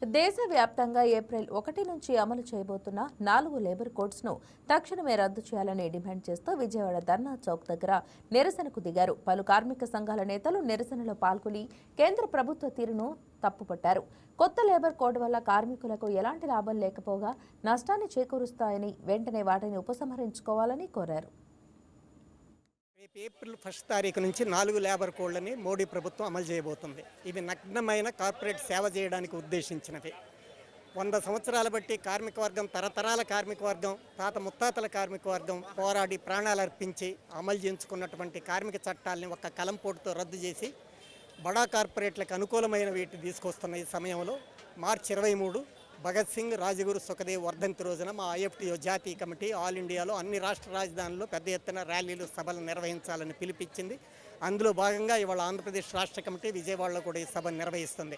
దేశవ్యాప్తంగా ఏప్రిల్ 1 నుంచి అమలు చేయబోతున్న 4 లేబర్ కోడ్స్ను తక్షణమే రద్దు చేయాలని డిమాండ్ చేస్తూ విజయవాడ ధర్నా చౌక్ దగ్గర నిరసనకు దిగారు. పలు కార్మిక సంఘాల నేతలు నిరసనలో పాల్గొని కేంద్ర ప్రభుత్వ తీరును తప్పుపట్టారు. కొత్త లేబర్ కోడ్ వల్ల కార్మికులకు ఎలాంటి లాభం లేకపోగా నష్టాన్ని చేకూరుస్తాయని, వెంటనే వాటిని ఉపసంహరించుకోవాలని కోరారు. రేపు ఏప్రిల్ 1 తారీఖు నుంచి 4 లేబర్ కోడ్లని మోడీ ప్రభుత్వం అమలు చేయబోతుంది. ఇవి నగ్నమైన కార్పొరేట్ సేవ చేయడానికి ఉద్దేశించినవి. 100 సంవత్సరాల బట్టి కార్మిక వర్గం, తరతరాల కార్మిక వర్గం, తాత ముత్తాతల కార్మిక వర్గం పోరాడి ప్రాణాలు అర్పించి అమలు చేయించుకున్నటువంటి కార్మిక చట్టాలని ఒక్క కలంపోటుతో రద్దు చేసి బడా కార్పొరేట్లకు అనుకూలమైన వీటిని తీసుకొస్తున్న ఈ సమయంలో మార్చి 23 భగత్ సింగ్, రాజగురు, సుఖదేవ్ వర్ధంతి రోజున మా ఐఎఫ్టిఓ జాతీయ కమిటీ ఆల్ ఇండియాలో అన్ని రాష్ట్ర రాజధానుల్లో పెద్ద ఎత్తున ర్యాలీలు, సభలు నిర్వహించాలని పిలిపించింది. అందులో భాగంగా ఇవాళ ఆంధ్రప్రదేశ్ రాష్ట్ర కమిటీ విజయవాడలో కూడా ఈ సభను నిర్వహిస్తుంది.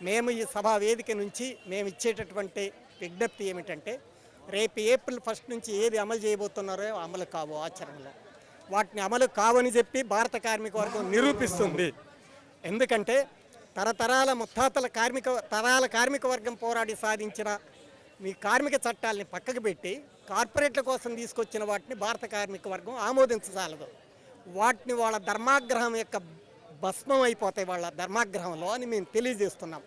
మేము ఈ సభా వేదిక నుంచి మేము ఇచ్చేటటువంటి విజ్ఞప్తి ఏమిటంటే, రేపు ఏప్రిల్ 1 నుంచి ఏది అమలు చేయబోతున్నారో అమలు కావు ఆచరణలో. వాటిని అమలు కావని చెప్పి భారత కార్మిక వర్గం నిరూపిస్తుంది. ఎందుకంటే తరతరాల ముత్తాతల కార్మిక వర్గం పోరాడి సాధించిన మీ కార్మిక చట్టాలని పక్కకు పెట్టి కార్పొరేట్ల కోసం తీసుకొచ్చిన వాటిని భారత కార్మిక వర్గం ఆమోదించగలదు. వాటిని వాళ్ళ ధర్మాగ్రహం యొక్క భస్మం అయిపోతాయి వాళ్ళ ధర్మాగ్రహంలో అని మేము తెలియజేస్తున్నాం.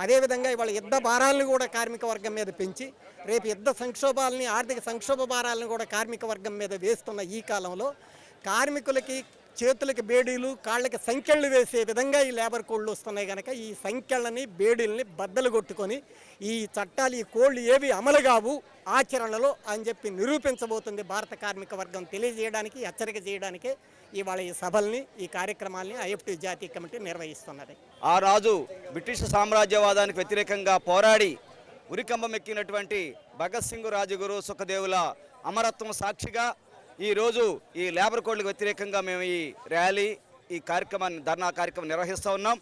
అదేవిధంగా ఇవాళ యుద్ధ భారాలను కూడా కార్మిక వర్గం మీద పెంచి రేపు యుద్ధ సంక్షోభాలని, ఆర్థిక సంక్షోభ భారాలను కూడా కార్మిక వర్గం మీద వేస్తున్న ఈ కాలంలో కార్మికులకి చేతులకి బేడీలు, కాళ్ళకి సంఖ్యలు వేసే విధంగా ఈ లేబర్ కోడ్లు వస్తున్నాయి కనుక ఈ సంఖ్యలని, బేడీలని బద్దలు కొట్టుకొని ఈ చట్టాలు, ఈ కోడ్లు ఏవి అమలు కావు ఆచరణలో అని చెప్పి నిరూపించబోతుంది భారత కార్మిక వర్గం. తెలియజేయడానికి, హెచ్చరిక చేయడానికే ఇవాళ ఈ సభల్ని, ఈ కార్యక్రమాల్ని ఐఎఫ్టి జాతీయ కమిటీ నిర్వహిస్తున్నది. ఆ రాజు బ్రిటిష్ సామ్రాజ్యవాదానికి వ్యతిరేకంగా పోరాడి ఉరికంబం ఎక్కినటువంటి భగత్ సింగ్, రాజగురు, సుఖదేవుల అమరత్వం సాక్షిగా ఈరోజు ఈ లేబర్ కోడ్లకు వ్యతిరేకంగా మేము ఈ ర్యాలీ, ఈ కార్యక్రమాన్ని, ధర్నా కార్యక్రమం నిర్వహిస్తూ ఉన్నాం.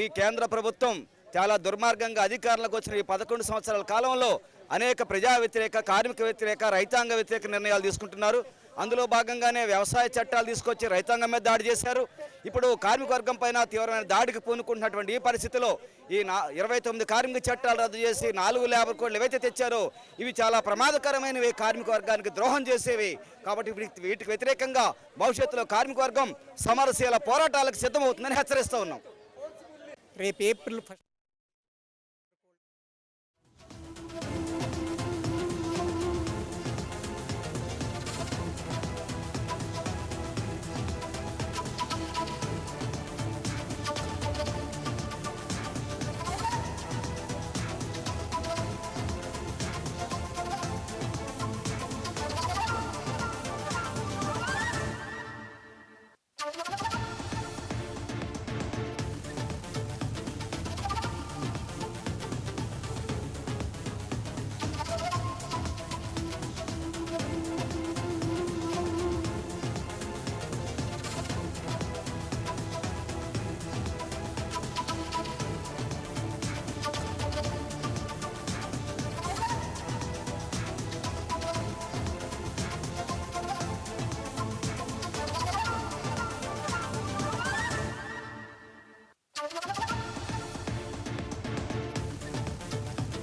ఈ కేంద్ర ప్రభుత్వం చాలా దుర్మార్గంగా అధికారంలోకి వచ్చిన ఈ 11 సంవత్సరాల కాలంలో అనేక ప్రజా వ్యతిరేక, కార్మిక వ్యతిరేక, రైతాంగ వ్యతిరేక నిర్ణయాలు తీసుకుంటున్నారు. అందులో భాగంగానే వ్యవసాయ చట్టాలు తీసుకొచ్చి రైతాంగం మీద దాడి చేశారు. ఇప్పుడు కార్మిక వర్గం పైన తీవ్రమైన దాడికి పూనుకుంటున్నటువంటి ఈ పరిస్థితిలో ఈ 29 కార్మిక చట్టాలు రద్దు చేసి 4 లేబర్ కోడ్లు ఏవైతే తెచ్చారో ఇవి చాలా ప్రమాదకరమైనవి, కార్మిక వర్గానికి ద్రోహం చేసేవి. కాబట్టి వీటికి వ్యతిరేకంగా భవిష్యత్తులో కార్మిక వర్గం సమరశీల పోరాటాలకు సిద్ధమవుతుందని హెచ్చరిస్తూ ఉన్నాం. రేపు ఏప్రిల్ 1